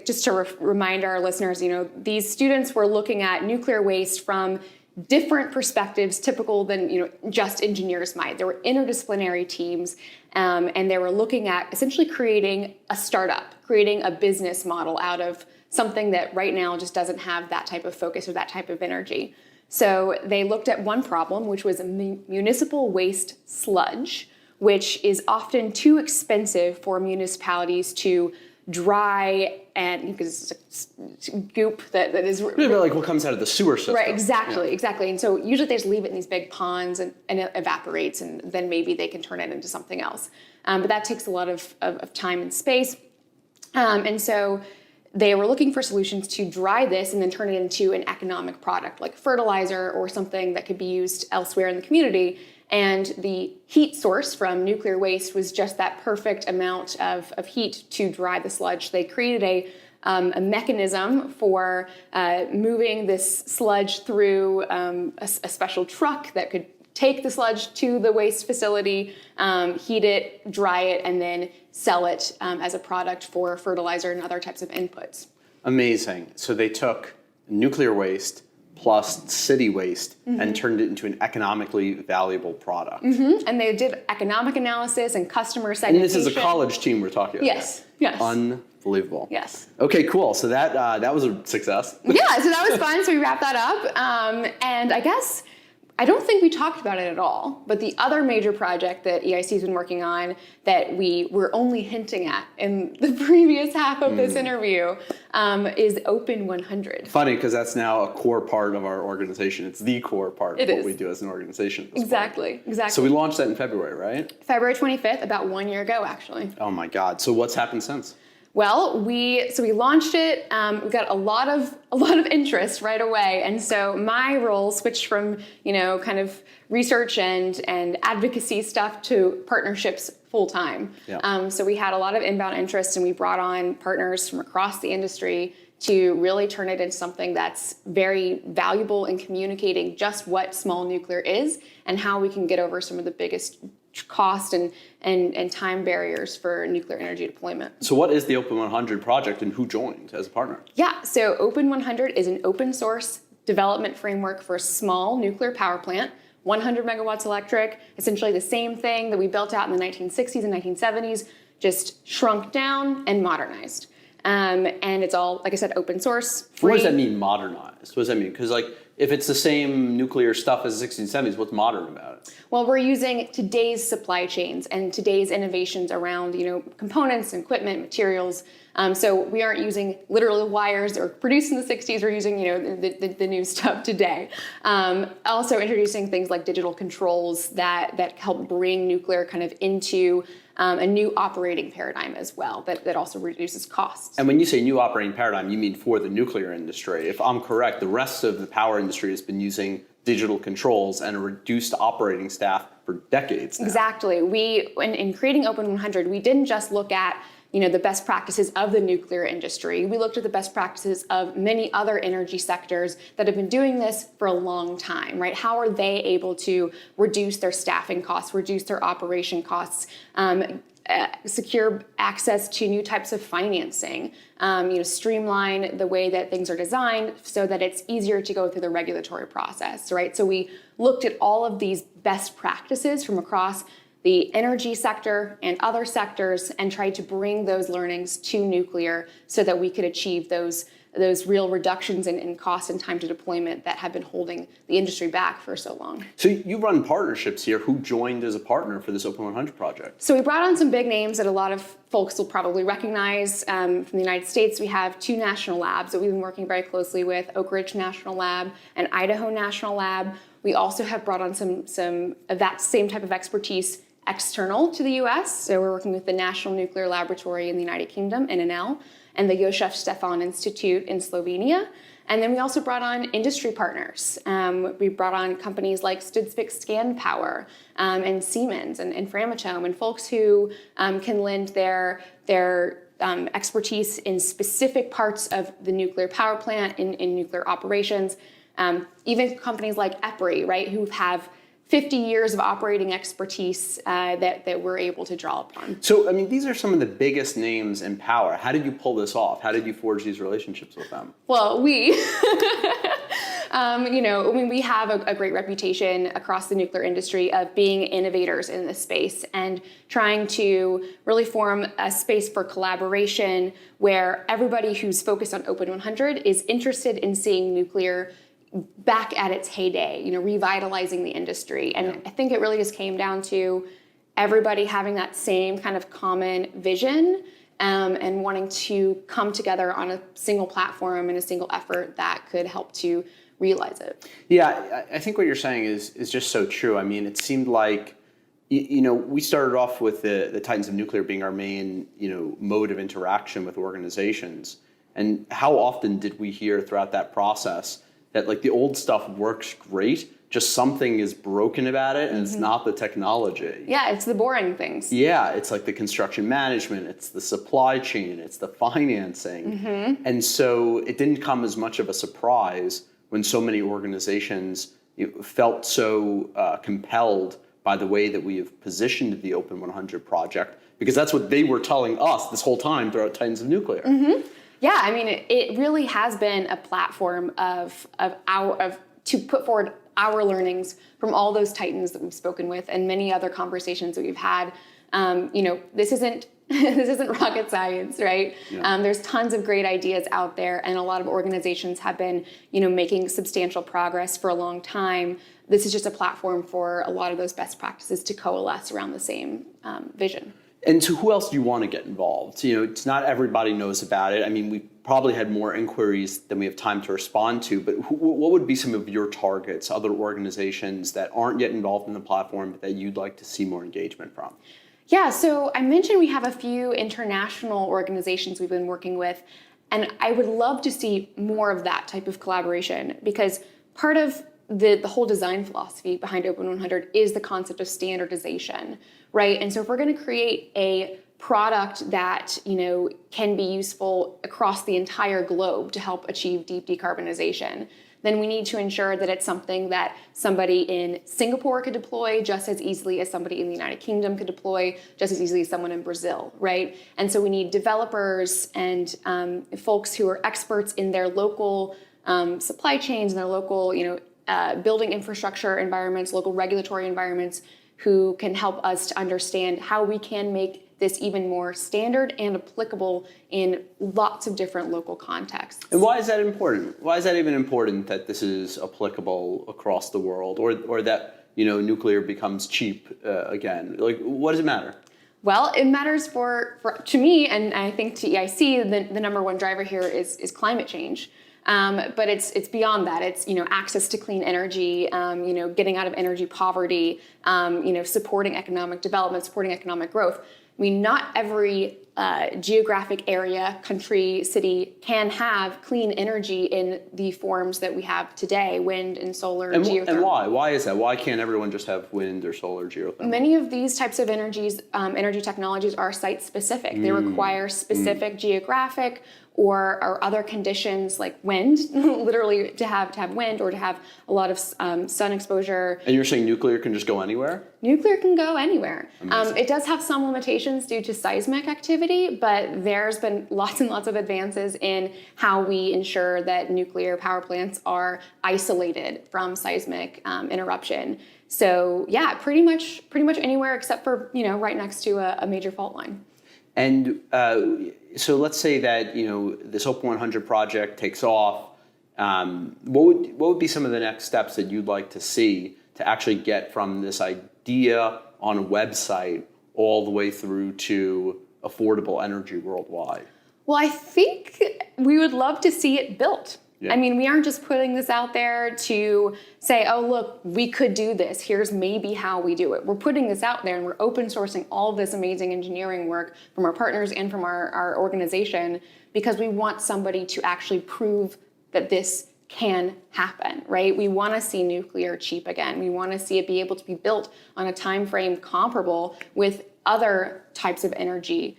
Speaker 5: just to remind our listeners, these students were looking at nuclear waste from different perspectives, typical than just engineers might. There were interdisciplinary teams, and they were looking at essentially creating a startup, creating a business model out of something that right now just doesn't have that type of focus or that type of energy. So they looked at one problem, which was municipal waste sludge, which is often too expensive for municipalities to dry, and because it's goop that is
Speaker 4: like what comes out of the sewer system.
Speaker 5: Right, exactly. And so usually they just leave it in these big ponds and it evaporates, and then maybe they can turn it into something else. But that takes a lot of time and space. And so they were looking for solutions to dry this and then turn it into an economic product like fertilizer or something that could be used elsewhere in the community. And the heat source from nuclear waste was just that perfect amount of heat to dry the sludge. They created a mechanism for moving this sludge through a special truck that could take the sludge to the waste facility, heat it, dry it, and then sell it as a product for fertilizer and other types of inputs.
Speaker 4: Amazing. So they took nuclear waste plus city waste and turned it into an economically valuable product.
Speaker 5: And they did economic analysis and customer segmentation.
Speaker 4: And this is a college team we're talking about.
Speaker 5: Yes.
Speaker 4: Unbelievable.
Speaker 5: Yes.
Speaker 4: Okay, cool. So that was a success.
Speaker 5: Yeah, so that was fun. So we wrapped that up. And I guess, I don't think we talked about it at all, but the other major project that EIC has been working on that we were only hinting at in the previous half of this interview is Open 100.
Speaker 4: Funny, because that's now a core part of our organization. It's the core part of what we do as an organization.
Speaker 5: Exactly.
Speaker 4: So we launched that in February, right?
Speaker 5: February 25th, about 1 year ago, actually.
Speaker 4: Oh my God. So what's happened since?
Speaker 5: Well, we launched it. We got a lot of interest right away, and so my role switched from kind of research and advocacy stuff to partnerships full time.
Speaker 4: Yeah.
Speaker 5: So we had a lot of inbound interest, and we brought on partners from across the industry to really turn it into something that's very valuable in communicating just what small nuclear is and how we can get over some of the biggest cost and time barriers for nuclear energy deployment.
Speaker 4: So what is the Open 100 project and who joined as a partner?
Speaker 5: Yeah, so Open 100 is an open source development framework for a small nuclear power plant, 100 megawatts electric, essentially the same thing that we built out in the 1960s and 1970s, just shrunk down and modernized. And it's all, like I said, open source, free.
Speaker 4: What does that mean, modernized? What does that mean? Because if it's the same nuclear stuff as the 60s and 70s, what's modern about it?
Speaker 5: Well, we're using today's supply chains and today's innovations around, components, equipment, materials. So we aren't using literal wires that were produced in the 60s. We're using, the new stuff today. Also introducing things like digital controls that help bring nuclear kind of into a new operating paradigm as well that also reduces costs.
Speaker 4: And when you say new operating paradigm, you mean for the nuclear industry. If I'm correct, the rest of the power industry has been using digital controls and a reduced operating staff for decades now.
Speaker 5: Exactly. We, in creating Open 100, we didn't just look at the best practices of the nuclear industry. We looked at the best practices of many other energy sectors that have been doing this for a long time, right? How are they able to reduce their staffing costs, reduce their operation costs, secure access to new types of financing, streamline the way that things are designed so that it's easier to go through the regulatory process, right? So we looked at all of these best practices from across the energy sector and other sectors and tried to bring those learnings to nuclear so that we could achieve those those real reductions in cost and time to deployment that have been holding the industry back for so long.
Speaker 4: So you run partnerships here. Who joined as a partner for this Open 100 project?
Speaker 5: So we brought on some big names that a lot of folks will probably recognize. From the United States, we have 2 national labs that we've been working very closely with, Oak Ridge National Lab and Idaho National Lab. We also have brought on some of that same type of expertise external to the US. So we're working with the National Nuclear Laboratory in the United Kingdom, NNL, and the Josef Stefan Institute in Slovenia. And then we also brought on industry partners. We brought on companies like Studsvik ScanPower and Siemens and Framatome, and folks who can lend their expertise in specific parts of the nuclear power plant, in nuclear operations. Even companies like EPRI, right, who have 50 years of operating expertise that we're able to draw upon.
Speaker 4: So, I mean, these are some of the biggest names in power. How did you pull this off? How did you forge these relationships with them?
Speaker 5: Well, we have a great reputation across the nuclear industry of being innovators in this space and trying to really form a space for collaboration where everybody who's focused on Open 100 is interested in seeing nuclear back at its heyday, revitalizing the industry. And I think it really just came down to everybody having that same kind of common vision and wanting to come together on a single platform and a single effort that could help to realize it.
Speaker 4: Yeah, I think what you're saying is just so true. I mean, it seemed like, we started off with the Titans of Nuclear being our main, mode of interaction with organizations. And how often did we hear throughout that process that like the old stuff works great, just something is broken about it, and it's not the technology.
Speaker 5: Yeah, it's the boring things.
Speaker 4: Yeah, it's like the construction management, it's the supply chain, it's the financing. And so it didn't come as much of a surprise when so many organizations felt so compelled by the way that we have positioned the Open 100 project, because that's what they were telling us this whole time throughout Titans of Nuclear.
Speaker 5: Yeah, I mean, it really has been a platform to put forward our learnings from all those Titans that we've spoken with and many other conversations that we've had. This isn't rocket science, right? Yeah. There's tons of great ideas out there, and a lot of organizations have been, making substantial progress for a long time. This is just a platform for a lot of those best practices to coalesce around the same vision.
Speaker 4: And so who else do you want to get involved? It's not everybody knows about it. I mean, we probably had more inquiries than we have time to respond to, but what would be some of your targets, other organizations that aren't yet involved in the platform but that you'd like to see more engagement from?
Speaker 5: Yeah, so I mentioned we have a few international organizations we've been working with, and I would love to see more of that type of collaboration, because part of the whole design philosophy behind Open 100 is the concept of standardization, right? And so if we're going to create a product that can be useful across the entire globe to help achieve deep decarbonization, then we need to ensure that it's something that somebody in Singapore could deploy just as easily as somebody in the United Kingdom could deploy, just as easily as someone in Brazil, right? And so we need developers and folks who are experts in their local supply chains and their local, building infrastructure environments, local regulatory environments, who can help us to understand how we can make this even more standard and applicable in lots of different local contexts.
Speaker 4: And why is that important? Why is that even important that this is applicable across the world, or that nuclear becomes cheap again? Like, what does it matter?
Speaker 5: Well, it matters to me, and I think to EIC, the number one driver here is climate change. But it's beyond that. It's access to clean energy, getting out of energy poverty, supporting economic development, supporting economic growth. I mean, not every geographic area, country, city can have clean energy in the forms that we have today: wind and solar, geothermal.
Speaker 4: And why? Why is that? Why can't everyone just have wind or solar, geothermal?
Speaker 5: Many of these types of energy technologies are site specific. They require specific geographic or other conditions like wind, literally to have wind or to have a lot of sun exposure.
Speaker 4: And you're saying nuclear can just go anywhere?
Speaker 5: Nuclear can go anywhere. It does have some limitations due to seismic activity, but there's been lots and lots of advances in how we ensure that nuclear power plants are isolated from seismic interruption. So yeah, pretty much anywhere except for right next to a major fault line.
Speaker 4: And so let's say that, this Open 100 project takes off. What would be some of the next steps that you'd like to see to actually get from this idea on a website all the way through to affordable energy worldwide?
Speaker 5: Well, I think we would love to see it built.
Speaker 4: Yeah.
Speaker 5: I mean, we aren't just putting this out there to say, oh, look, we could do this. Here's maybe how we do it. We're putting this out there and we're open sourcing all of this amazing engineering work from our partners and from our organization because we want somebody to actually prove that this can happen, right? We want to see nuclear cheap again. We want to see it be able to be built on a time frame comparable with other types of energy.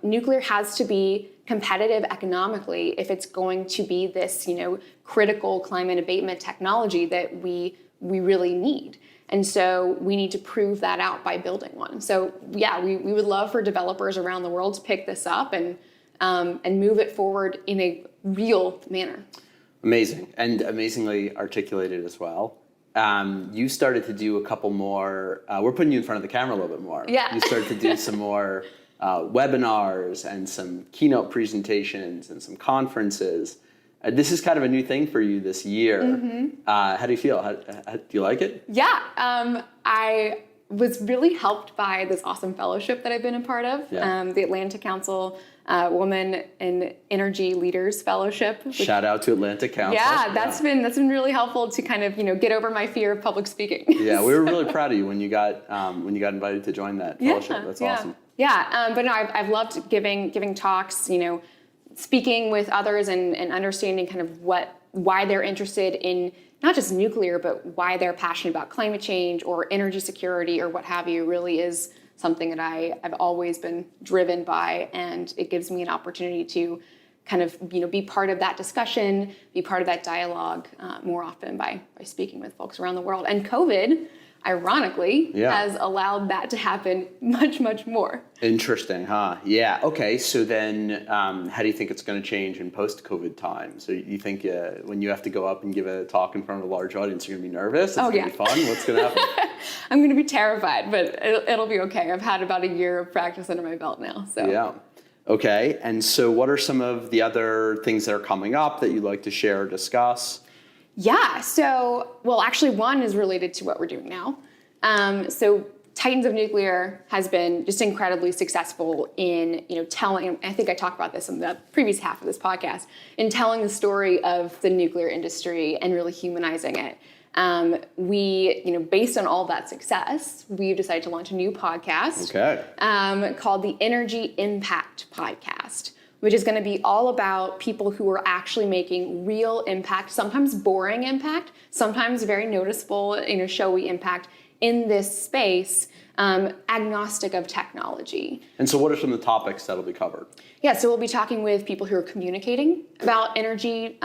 Speaker 5: Nuclear has to be competitive economically if it's going to be this, critical climate abatement technology that we really need. And so we need to prove that out by building one. So yeah, we would love for developers around the world to pick this up and move it forward in a real manner.
Speaker 4: Amazing, and amazingly articulated as well. You started to do a couple more, we're putting you in front of the camera a little bit more.
Speaker 5: Yeah.
Speaker 4: You started to do some more webinars and some keynote presentations and some conferences. This is kind of a new thing for you this year.
Speaker 5: Mm-hmm.
Speaker 4: How do you feel? Do you like it?
Speaker 5: Yeah, I was really helped by this awesome fellowship that I've been a part of, the Atlantic Council Women in Energy Leaders Fellowship.
Speaker 4: Shout out to Atlantic Council.
Speaker 5: Yeah, that's been really helpful to kind of get over my fear of public speaking.
Speaker 4: Yeah, we were really proud of you when you got invited to join that fellowship. That's awesome.
Speaker 5: Yeah, but no, I've loved giving talks, speaking with others and understanding kind of why they're interested in not just nuclear, but why they're passionate about climate change or energy security or what have you really is something that I've always been driven by, and it gives me an opportunity to kind of be part of that discussion, be part of that dialogue more often by speaking with folks around the world. And COVID, ironically, has allowed that to happen much, much more.
Speaker 4: Interesting, huh? Yeah. Okay. So then, how do you think it's going to change in post-COVID time? So you think when you have to go up and give a talk in front of a large audience, you're going to be nervous? It's going to be fun? What's going to happen?
Speaker 5: I'm going to be terrified, but it'll be okay. I've had about a year of practice under my belt now. So
Speaker 4: yeah. Okay. And so what are some of the other things that are coming up that you'd like to share or discuss? Yeah.
Speaker 5: So, well, actually, one is related to what we're doing now. So Titans of Nuclear has been just incredibly successful in, telling, I think I talked about this in the previous half of this podcast, in telling the story of the nuclear industry and really humanizing it. Based on all that success, we've decided to launch a new podcast called the Energy Impact Podcast, which is going to be all about people who are actually making real impact, sometimes boring impact, sometimes very noticeable, showy impact in this space, agnostic of technology.
Speaker 4: And so what are some of the topics that'll be covered?
Speaker 5: Yeah, so we'll be talking with people who are communicating about energy,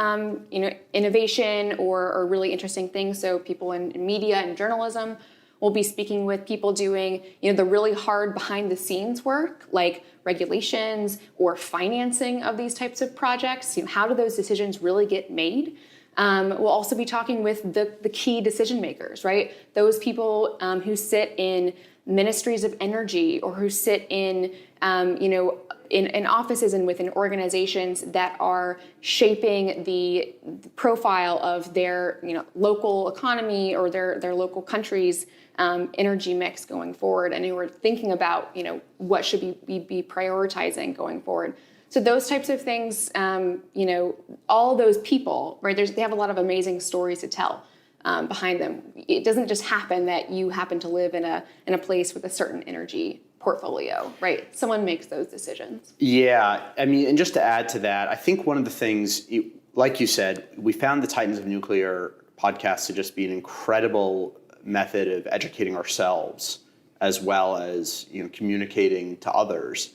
Speaker 5: innovation or really interesting things. So people in media and journalism. We'll be speaking with people doing, the really hard behind the scenes work, like regulations or financing of these types of projects. How do those decisions really get made? We'll also be talking with the key decision makers, right? Those people who sit in ministries of energy or who sit in offices and within organizations that are shaping the profile of their local economy or their local country's energy mix going forward, and who are thinking about what should we be prioritizing going forward. So those types of things, all those people, right? They have a lot of amazing stories to tell behind them. It doesn't just happen that you happen to live in a place with a certain energy portfolio, right? Someone makes those decisions.
Speaker 4: Yeah, I mean, and just to add to that, I think one of the things, like you said, we found the Titans of Nuclear podcast to just be an incredible method of educating ourselves as well as communicating to others.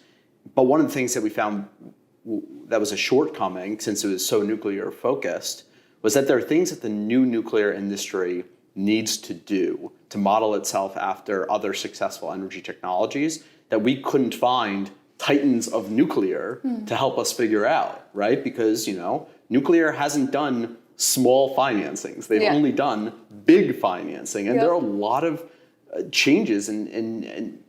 Speaker 4: But one of the things that we found that was a shortcoming, since it was so nuclear focused, was that there are things that the new nuclear industry needs to do to model itself after other successful energy technologies that we couldn't find titans of nuclear to help us figure out, right? Because, nuclear hasn't done small financings. They've only done big financing. And there are a lot of changes and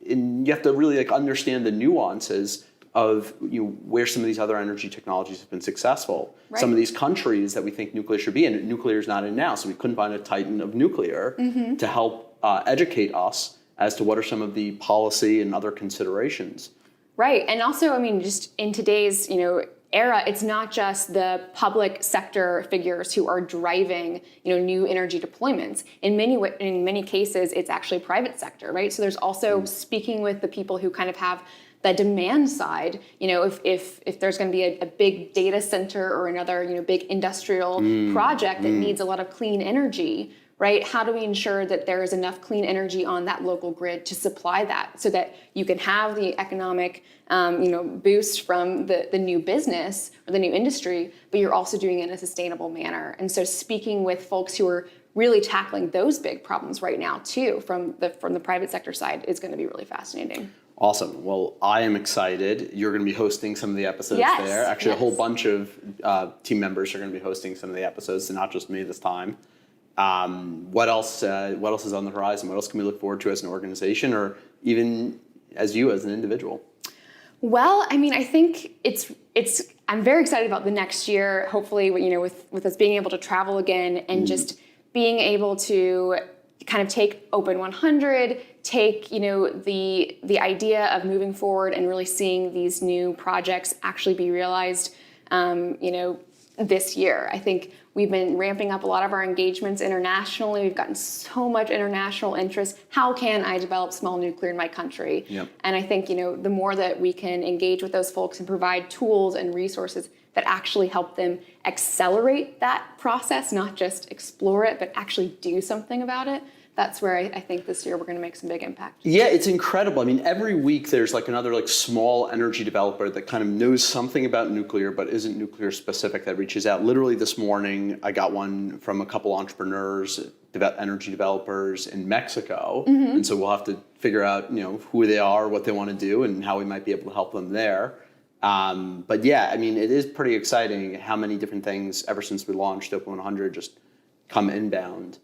Speaker 4: you have to really understand the nuances of where some of these other energy technologies have been successful.
Speaker 5: Right.
Speaker 4: Some of these countries that we think nuclear should be in, nuclear is not in now, so we couldn't find a titan of nuclear to help educate us as to what are some of the policy and other considerations.
Speaker 5: Right, and also, I mean, just in today's era, it's not just the public sector figures who are driving new energy deployments. In many cases, it's actually private sector, right? So there's also speaking with the people who kind of have the demand side. If there's going to be a big data center or another big industrial project that needs a lot of clean energy, right? How do we ensure that there is enough clean energy on that local grid to supply that, so that you can have the economic boost from the new business or the new industry, but you're also doing it in a sustainable manner. And so speaking with folks who are really tackling those big problems right now too, from the private sector side, is going to be really fascinating.
Speaker 4: Awesome. Well, I am excited. You're going to be hosting some of the episodes there. Actually, a whole bunch of team members are going to be hosting some of the episodes, and not just me this time. What else is on the horizon? What else can we look forward to as an organization, or even as you as an individual?
Speaker 5: Well, I mean, I think I'm very excited about the next year. Hopefully, with us being able to travel again and just being able to kind of take Open 100, take the idea of moving forward and really seeing these new projects actually be realized. This year, I think we've been ramping up a lot of our engagements internationally. We've gotten so much international interest. How can I develop small nuclear in my country?
Speaker 4: Yep.
Speaker 5: And I think the more that we can engage with those folks and provide tools and resources that actually help them accelerate that process, not just explore it, but actually do something about it. That's where I think this year we're going to make some big impact.
Speaker 4: Yeah, it's incredible. I mean, every week there's another small energy developer that kind of knows something about nuclear but isn't nuclear specific that reaches out. Literally this morning, I got one from a couple entrepreneurs, energy developers in Mexico. And so we'll have to figure out, who they are, what they want to do, and how we might be able to help them there. But yeah, I mean, it is pretty exciting how many different things ever since we launched Open 100 just come inbound.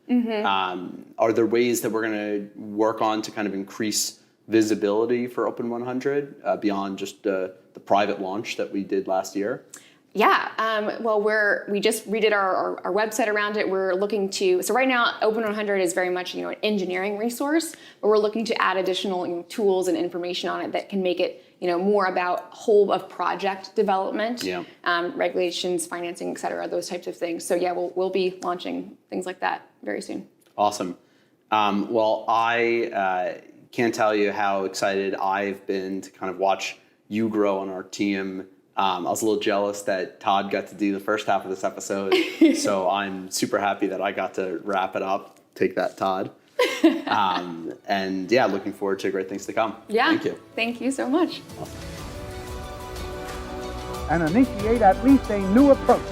Speaker 4: Are there ways that we're going to work on to kind of increase visibility for Open 100 beyond just the private launch that we did last year?
Speaker 5: Yeah, well, we just redid our website around it. We're looking to, so right now, Open 100 is very much an engineering resource, but we're looking to add additional tools and information on it that can make it more about whole of project development, regulations, financing, et cetera, those types of things. So yeah, we'll be launching things like that very soon.
Speaker 4: Awesome. Well, I can't tell you how excited I've been to kind of watch you grow on our team. I was a little jealous that Todd got to do the first half of this episode, so I'm super happy that I got to wrap it up. Take that, Todd. And yeah, looking forward to great things to come.
Speaker 5: Yeah.
Speaker 4: Thank you.
Speaker 5: Thank you so much.
Speaker 1: And initiate at least a new approach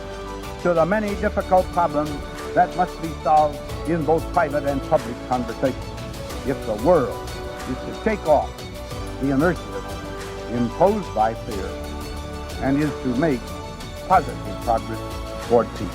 Speaker 1: to the many difficult problems that must be solved in both private and public conversation if the world is to shake off the inertia imposed by fear and is to make positive progress toward peace.